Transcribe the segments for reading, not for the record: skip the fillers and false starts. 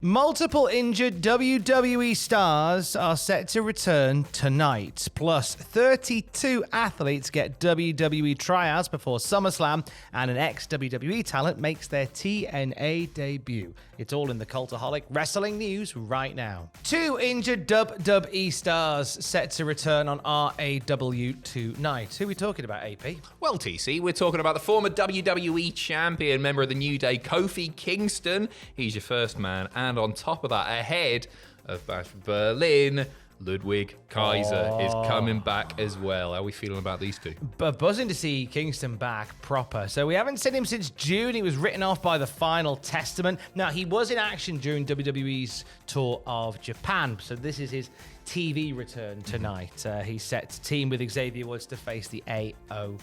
Multiple injured WWE stars are set to return tonight. Plus, 32 athletes get WWE Tryouts before SummerSlam, and an ex-WWE talent makes their TNA debut. It's all in the Cultaholic Wrestling news right now. 2 injured WWE stars set to return on RAW tonight. Who are we talking about, AP? Well, TC, we're talking about the former WWE champion, member of the New Day, Kofi Kingston. He's your first man. And on top of that, ahead of Bash Berlin, Ludwig Kaiser is coming back as well. How are we feeling about these two? Buzzing to see Kingston back proper. So we haven't seen him since June. He was written off by the Final Testament. Now, he was in action during WWE's tour of Japan. So this is his TV return tonight. He's set to team with Xavier Woods to face the AOP.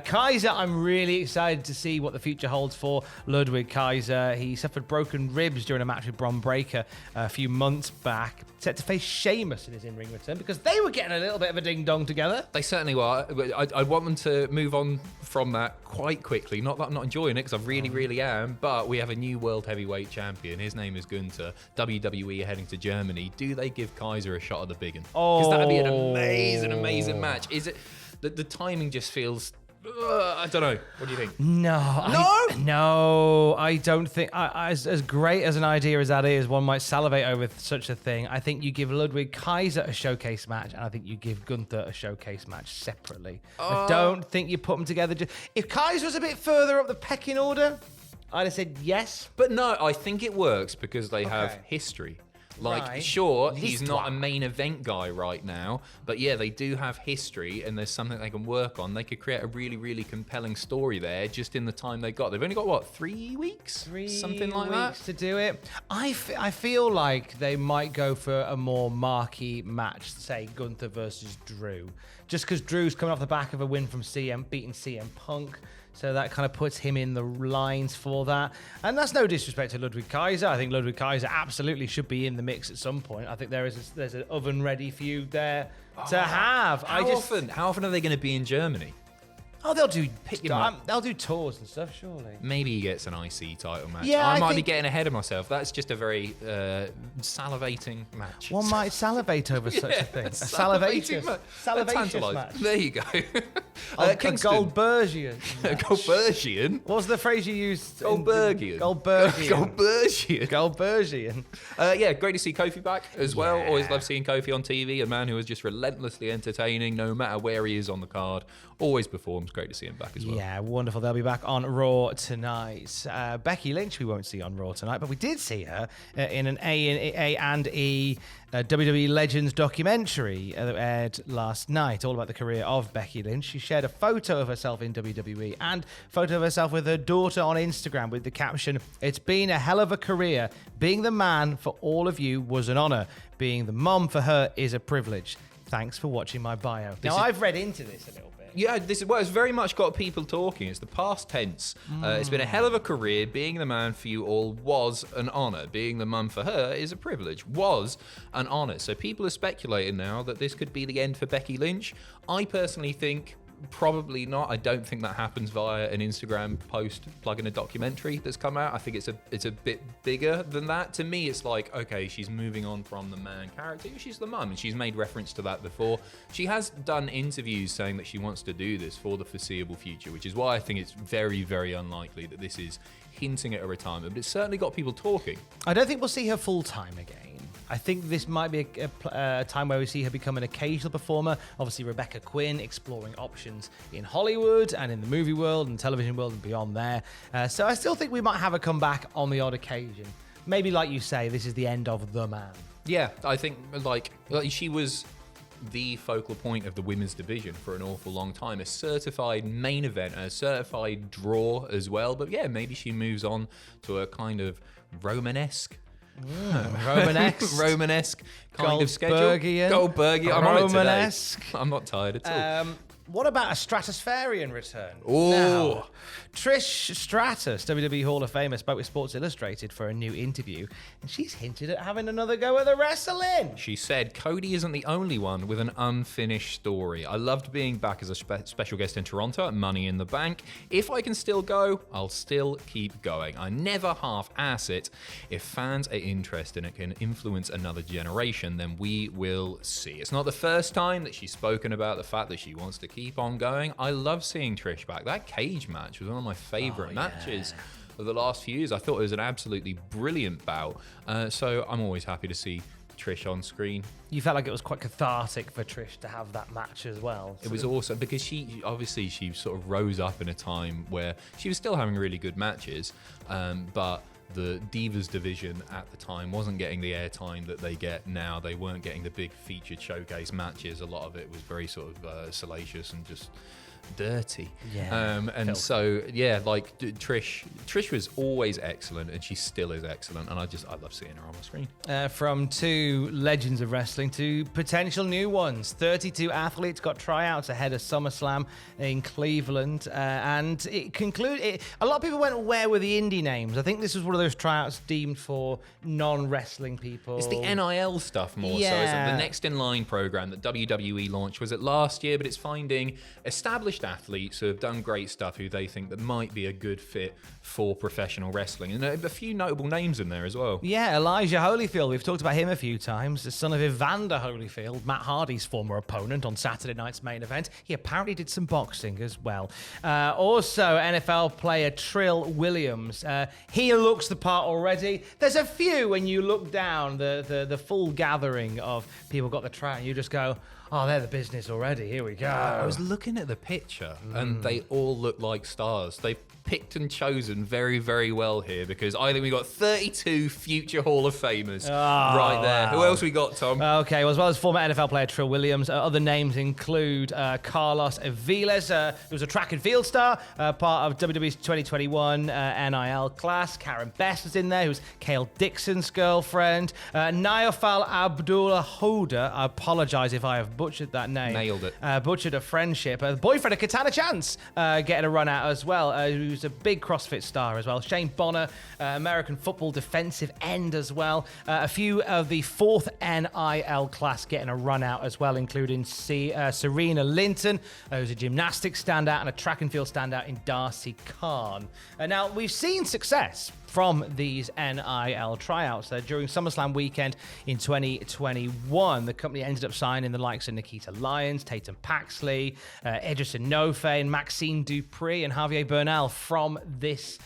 Kaiser, I'm really excited to see what the future holds for Ludwig Kaiser. He suffered broken ribs during a match with Bron Breakker a few months back. Set to face Sheamus in his in-ring return because they were getting a little bit of a ding-dong together. They certainly were. I want them to move on from that quite quickly. Not that I'm not enjoying it, because I really am, but we have a new World Heavyweight Champion. His name is Gunther. WWE are heading to Germany. Do they give Kaiser a shot at the big one? Because that would be an amazing match. Is it... The timing just feels... I don't know. What do you think? No, I don't think... as great as an idea as that is, one might salivate over such a thing. I think you give Ludwig Kaiser a showcase match, and I think you give Gunther a showcase match separately. I don't think you put them together. If Kaiser was a bit further up the pecking order, I'd have said yes. But no, I think it works because they have history. Like, sure, he's not a main event guy right now, but yeah, they do have history and there's something they can work on. They could create a really compelling story there just in the time they got. They've only got, what, 3 weeks? Something like that? To do it. I feel like they might go for a more marquee match, say Gunther versus Drew. Just because Drew's coming off the back of a win from beating CM Punk. So that kind of puts him in the lines for that. And that's no disrespect to Ludwig Kaiser. I think Ludwig Kaiser absolutely should be in the mix at some point. I think there's an oven-ready feud there to have. How often are they going to be in Germany? Oh, they'll do tours and stuff, surely. Maybe he gets an IC title match. Yeah, I might be getting ahead of myself. That's just a very salivating match. One might salivate over such a thing. A salivacious match. There you go. Goldbergian. Goldbergian? What was the phrase you used? Goldbergian. Goldbergian. Yeah, great to see Kofi back as well. Always love seeing Kofi on TV. A man who is just relentlessly entertaining, no matter where he is on the card. Always performs. Great to see him back as well. Yeah, wonderful. They'll be back on Raw tonight. Becky Lynch, we won't see on Raw tonight, but we did see her in an A&E WWE Legends documentary that aired last night, all about the career of Becky Lynch. She shared a photo of herself in WWE and a photo of herself with her daughter on Instagram with the caption, "It's been a hell of a career. Being the man for all of you was an honor. Being the mom for her is a privilege. Thanks for watching my bio." Now, I've read into this a little bit. Yeah, it's very much got people talking. It's the past tense. It's been a hell of a career. Being the man for you all was an honor. Being the mum for her is a privilege. Was an honor. So people are speculating now that this could be the end for Becky Lynch. I personally think probably not. I don't think that happens via an Instagram post plugging a documentary that's come out. I think it's a bit bigger than that. To me, it's like, okay, she's moving on from the man character. She's the mum, and she's made reference to that before. She has done interviews saying that she wants to do this for the foreseeable future, which is why I think it's very unlikely that this is hinting at a retirement, but it's certainly got people talking. I don't think we'll see her full-time again. I think this might be a time where we see her become an occasional performer. Obviously, Rebecca Quinn exploring options in Hollywood and in the movie world and television world and beyond there. So I still think we might have her come back on the odd occasion. Maybe, like you say, this is the end of the man. Yeah, I think like she was the focal point of the women's division for an awful long time. A certified main event, a certified draw as well. But yeah, maybe she moves on to a kind of Romanesque kind of schedule. Goldbergian. I'm Romanesque. I'm not tired at all. What about a Stratospherian return? Oh. Now, Trish Stratus, WWE Hall of Famer, spoke with Sports Illustrated for a new interview, and she's hinted at having another go at the wrestling. She said, Cody isn't the only one with an unfinished story. I loved being back as a special guest in Toronto at Money in the Bank. If I can still go, I'll still keep going. I never half-ass it. If fans are interested and it can influence another generation, then we will see. It's not the first time that she's spoken about the fact that she wants to keep on going. I love seeing Trish back. That cage match was one of my favorite matches of the last few years. I thought it was an absolutely brilliant bout. So I'm always happy to see Trish on screen. You felt like it was quite cathartic for Trish to have that match as well. It was awesome because she sort of rose up in a time where she was still having really good matches, but the Divas division at the time wasn't getting the airtime that they get now. They weren't getting the big featured showcase matches. A lot of it was very sort of salacious and just dirty. Trish was always excellent, and she still is excellent, and I love seeing her on the screen. From two legends of wrestling to potential new ones. 32 athletes got tryouts ahead of SummerSlam in Cleveland, and it concluded. A lot of people went, where were the indie names? I think this was one of those tryouts deemed for non-wrestling people. It's the NIL stuff more so. Isn't it? The Next in Line program that WWE launched, was it last year? But it's finding established athletes who have done great stuff who they think that might be a good fit for professional wrestling, and a few notable names in there as well. Yeah, Elijah Holyfield, we've talked about him a few times, the son of Evander Holyfield, Matt Hardy's former opponent on Saturday night's main event. He apparently did some boxing as well. Also, NFL player Trill Williams, he looks the part already. There's a few, when you look down the full gathering of people got the try, and you just go, oh, they're the business already. Here we go. I was looking at the picture, and they all look like stars. They've picked and chosen very, very well here, because I think we got 32 future Hall of Famers right there. Wow. Who else we got, Tom? Okay, well, as well as former NFL player Trill Williams, other names include Carlos Aviles, who was a track and field star, part of WWE's 2021 NIL class. Karen Best was in there, who's Cale Dixon's girlfriend. Niofal Abdullah Hoda, I apologize if I have butchered that name. Nailed it. Butchered a friendship. The boyfriend of Katana Chance getting a run out as well, who's a big CrossFit star as well. Shane Bonner, American football defensive end as well. A few of the fourth NIL class getting a run out as well, including Serena Linton, who's a gymnastics standout, and a track and field standout in Darcy Khan. Now, we've seen success from these NIL tryouts. During SummerSlam weekend in 2021, the company ended up signing the likes of Nikita Lyons, Tatum Paxley, Edgerson Nofe, and Maxine Dupree and Javier Bernal from that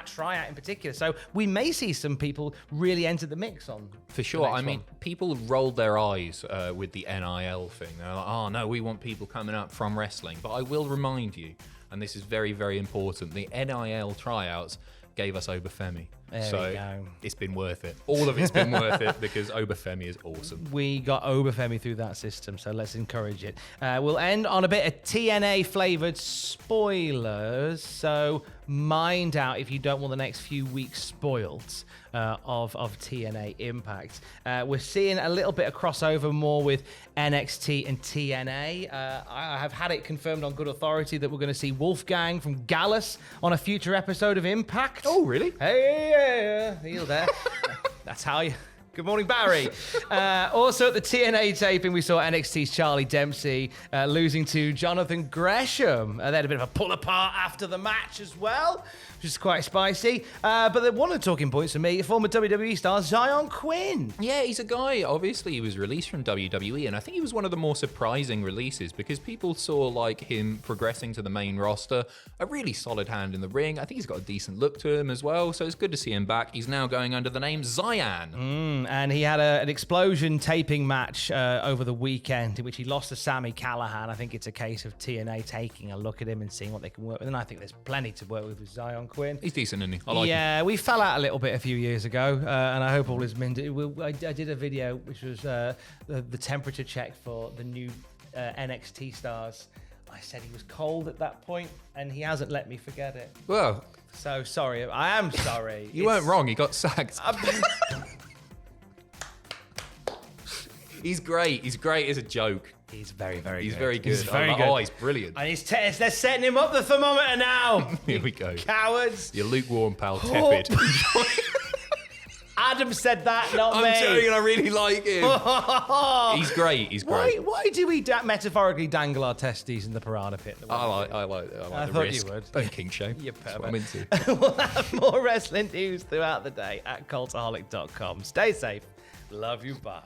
tryout in particular. So we may see some people really enter the mix on. For sure. I mean, people rolled their eyes with the NIL thing. They're like, oh no, we want people coming up from wrestling. But I will remind you, and this is very, very important, the NIL tryouts gave us Obafemi. So it's been worth it. All of it's been worth it, because Obafemi is awesome. We got Obafemi through that system, so let's encourage it. We'll end on a bit of TNA flavoured spoilers, so mind out if you don't want the next few weeks spoiled of TNA Impact. We're seeing a little bit of crossover more with NXT and TNA. I have had it confirmed on good authority that we're going to see Wolfgang from Gallus on a future episode of Impact. Oh, really? Hey, you're there. That's how you... Good morning, Barry. Also at the TNA taping, we saw NXT's Charlie Dempsey losing to Jonathan Gresham. They had a bit of a pull apart after the match as well, which is quite spicy. But one of the talking points for me, former WWE star Zion Quinn. Yeah, he's a guy. Obviously, he was released from WWE, and I think he was one of the more surprising releases, because people saw like him progressing to the main roster, a really solid hand in the ring. I think he's got a decent look to him as well, so it's good to see him back. He's now going under the name Zion. And he had an explosion taping match over the weekend in which he lost to Sami Callihan. I think it's a case of TNA taking a look at him and seeing what they can work with. And I think there's plenty to work with Zion Quinn. He's decent, isn't he? I like him. Yeah, we fell out a little bit a few years ago, and I hope all is mended. I did a video which was the temperature check for the new NXT stars. I said he was cold at that point, and he hasn't let me forget it. Well, so sorry. I am sorry. You weren't wrong. He got sacked. He's great. He's great as a joke. He's very, very He's good. very good. He's very good. Oh, he's brilliant. And they're setting him up the thermometer now. Here we go. Cowards. Your lukewarm pal, tepid. Adam said that, not me. I'm telling you, I really like him. He's great. He's great. Why do we metaphorically dangle our testes in the piranha pit? I like the thought risk. you would. Don't king shame. You're That's what I'm into. We'll have more wrestling news throughout the day at cultaholic.com. Stay safe. Love you. Bye.